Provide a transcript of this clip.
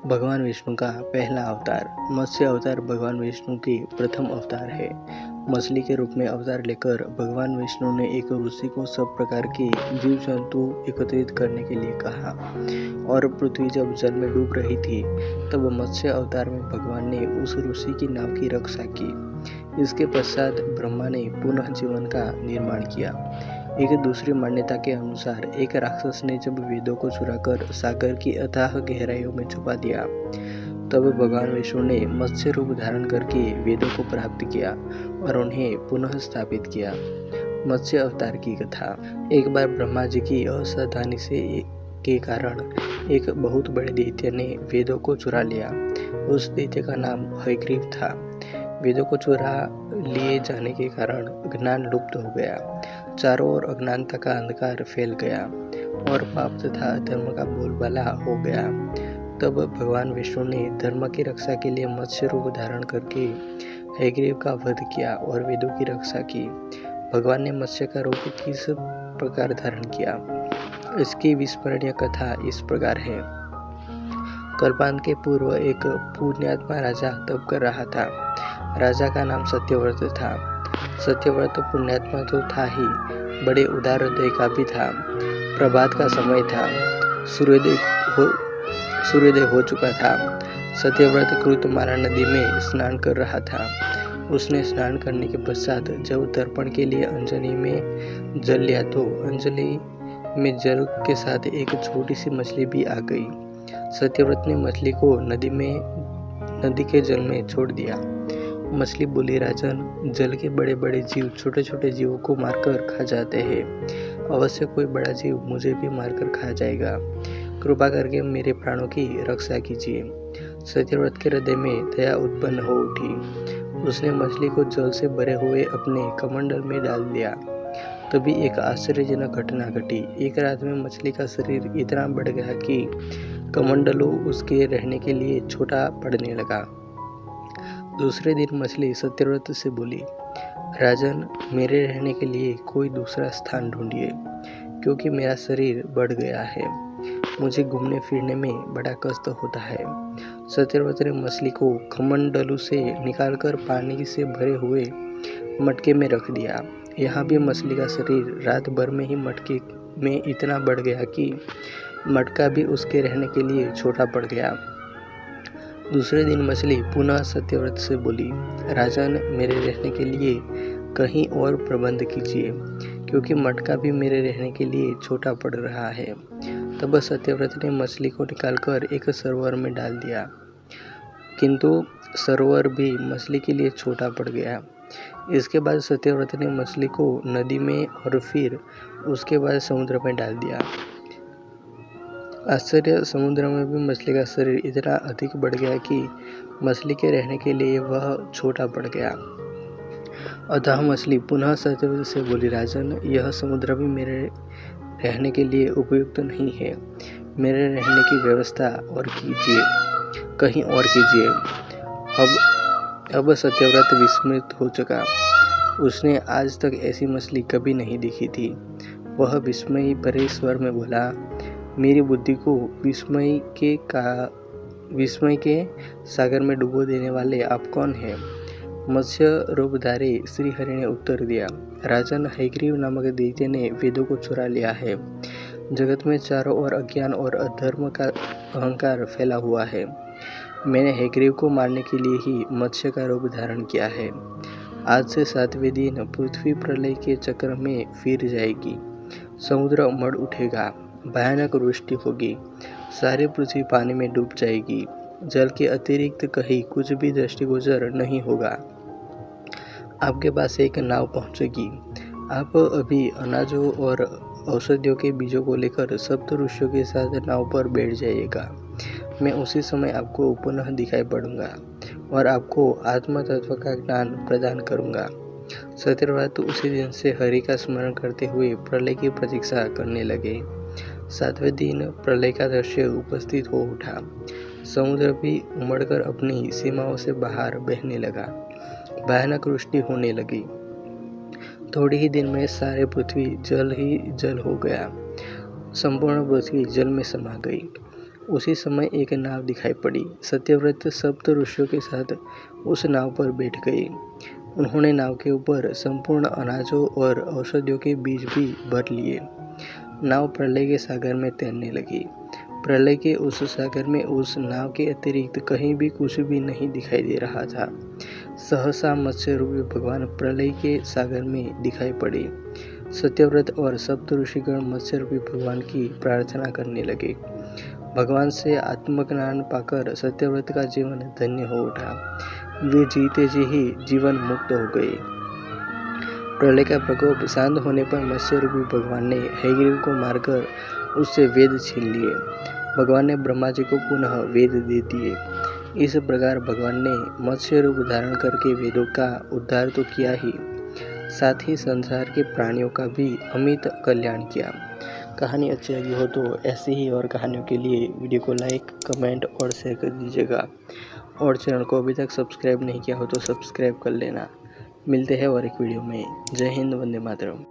भगवान विष्णु का पहला अवतार। मत्स्य अवतार भगवान विष्णु के प्रथम अवतार है। मछली के रूप में अवतार लेकर भगवान विष्णु ने एक ऋषि को सब प्रकार के जीव जंतु एकत्रित करने के लिए कहा और पृथ्वी जब जल में डूब रही थी तब मत्स्य अवतार में भगवान ने उस ऋषि की नाव की रक्षा की। इसके पश्चात ब्रह्मा ने पुनः जीवन का निर्माण किया। एक दूसरी मान्यता के अनुसार एक राक्षस ने जब वेदों को चुराकर सागर की अथाह गहराइयों में छुपा दिया तब भगवान विष्णु ने मत्स्य रूप धारण करके वेदों को प्राप्त किया और उन्हें पुनः स्थापित किया। मत्स्य अवतार की कथा। एक बार ब्रह्मा जी की असावधानी के कारण एक बहुत बड़े दैत्य ने वेदों को चुरा लिया। उस दैत्य का नाम हयग्रीव था। वेदों को चुरा लिए जाने के कारण ज्ञान लुप्त हो गया। चारों ओर अज्ञानता का अंधकार फैल गया और पाप तथा धर्म का बोलबाला हो गया। तब भगवान विष्णु ने धर्म की रक्षा के लिए मत्स्य रूप धारण करके हयग्रीव का वध किया और वेदों की रक्षा की। भगवान ने मत्स्य का रूप किस प्रकार धारण किया, इसकी विस्मरणीय कथा इस प्रकार है। कल्पांत के पूर्व एक पुण्यात्मा राजा तप कर रहा था। राजा का नाम सत्यव्रत था। सत्यव्रत पुण्यात्मा तो था ही, बड़े उदार हृदय का भी था। प्रभात का समय था। सूर्योदय हो चुका था। सत्यव्रत कृतमाला नदी में स्नान कर रहा था। उसने स्नान करने के पश्चात जब तर्पण के लिए अंजलि में जल लिया तो अंजलि में जल के साथ एक छोटी सी मछली भी आ गई। सत्यव्रत ने मछली को नदी के जल में छोड़ दिया। मछली बोली, राजन, जल के बड़े बड़े जीव छोटे छोटे जीवों को मारकर खा जाते हैं। अवश्य कोई बड़ा जीव मुझे भी मारकर खा जाएगा। कृपा करके मेरे प्राणों की रक्षा कीजिए। सत्यव्रत के हृदय में दया उत्पन्न हो उठी। उसने मछली को जल से भरे हुए अपने कमंडल में डाल दिया। तभी एक आश्चर्यजनक घटना घटी। एक रात में मछली का शरीर इतना बढ़ गया कि कमंडलू उसके रहने के लिए छोटा पड़ने लगा। दूसरे दिन मछली सत्यव्रत से बोली, राजन, मेरे रहने के लिए कोई दूसरा स्थान ढूंढिए, क्योंकि मेरा शरीर बढ़ गया है। मुझे घूमने फिरने में बड़ा कष्ट होता है। सत्यव्रत ने मछली को कमंडलू से निकालकर पानी से भरे हुए मटके में रख दिया। यहाँ भी मछली का शरीर रात भर में ही मटके में इतना बढ़ गया कि मटका भी उसके रहने के लिए छोटा पड़ गया। दूसरे दिन मछली पुनः सत्यव्रत से बोली, राजन, मेरे रहने के लिए कहीं और प्रबंध कीजिए, क्योंकि मटका भी मेरे रहने के लिए छोटा पड़ रहा है। तब सत्यव्रत ने मछली को निकालकर एक सरोवर में डाल दिया, किंतु सरोवर भी मछली के लिए छोटा पड़ गया। इसके बाद सत्यव्रत ने मछली को नदी में और फिर उसके बाद समुद्र में डाल दिया। आश्चर्य, समुद्र में भी मछली का शरीर इतना अधिक बढ़ गया कि मछली के रहने के लिए वह छोटा पड़ गया। अतः मछली पुनः सत्यव्रत से बोली, राजन, यह समुद्र भी मेरे रहने के लिए उपयुक्त नहीं है। मेरे रहने की व्यवस्था और कीजिए, कहीं और कीजिए। अब सत्यव्रत विस्मित हो चुका। उसने आज तक ऐसी मछली कभी नहीं देखी थी। वह विस्मय भरे स्वर में बोला, मेरी बुद्धि को विस्मय के सागर में डुबो देने वाले आप कौन हैं? मत्स्य रूपधारी श्रीहरि ने उत्तर दिया, राजन, हयग्रीव नामक दैत्य ने वेदों को चुरा लिया है। जगत में चारों ओर अज्ञान और अधर्म का अहंकार फैला हुआ है। मैंने हयग्रीव को मारने के लिए ही मत्स्य का रूप धारण किया है। आज से 7वें दिन पृथ्वी प्रलय के चक्र में फिर जाएगी। समुद्र उमड़ उठेगा, भयानक वृष्टि होगी, सारी पृथ्वी पानी में डूब जाएगी। जल के अतिरिक्त कहीं कुछ भी दृष्टिगोचर नहीं होगा। आपके पास एक नाव पहुंचेगी। आप अभी अनाजों और औषधियों के बीजों को लेकर सप्त ऋषियों के साथ नाव पर बैठ जाइएगा। मैं उसी समय आपको पुनः दिखाई पड़ूंगा और आपको आत्म तत्व का ज्ञान प्रदान करूंगा। सत्यव्रत उसी दिन से हरि का स्मरण करते हुए प्रलय की प्रतीक्षा करने लगे। 7वें दिन प्रलय का दृश्य उपस्थित हो उठा। समुद्र भी उमड़कर अपनी सीमाओं से बाहर बहने लगा। भयानक वृष्टि होने लगी। थोड़े ही दिन में सारे पृथ्वी जल ही जल हो गया। संपूर्ण पृथ्वी जल में समा गई। उसी समय एक नाव दिखाई पड़ी। सत्यव्रत सप्त ऋषियों के साथ उस नाव पर बैठ गए। उन्होंने नाव के ऊपर संपूर्ण अनाजों और औषधियों के बीज भी भर लिए। नाव प्रलय के सागर में तैरने लगी। प्रलय के उस सागर में उस नाव के अतिरिक्त कहीं भी कुछ भी नहीं दिखाई दे रहा था। सहसा मत्स्य रूपी भगवान प्रलय के सागर में दिखाई पड़े। सत्यव्रत और सप्त ऋषिगण मत्स्य रूपी भगवान की प्रार्थना करने लगे। भगवान से आत्मज्ञान पाकर सत्यव्रत का जीवन धन्य हो उठा। वे जीते जी ही जीवन मुक्त हो गए। प्रलय का प्रकोप शांत होने पर मत्स्य रूपी भगवान ने हयग्रीव को मारकर उससे वेद छीन लिए। भगवान ने ब्रह्मा जी को पुनः वेद दे दिए। इस प्रकार भगवान ने मत्स्य रूप धारण करके वेदों का उद्धार तो किया ही, साथ ही संसार के प्राणियों का भी अमित कल्याण किया। कहानी अच्छी लगी हो तो ऐसी ही और कहानियों के लिए वीडियो को लाइक, कमेंट और शेयर कर दीजिएगा। और चैनल को अभी तक सब्सक्राइब नहीं किया हो तो सब्सक्राइब कर लेना। मिलते हैं और एक वीडियो में। जय हिंद, वंदे मातरम।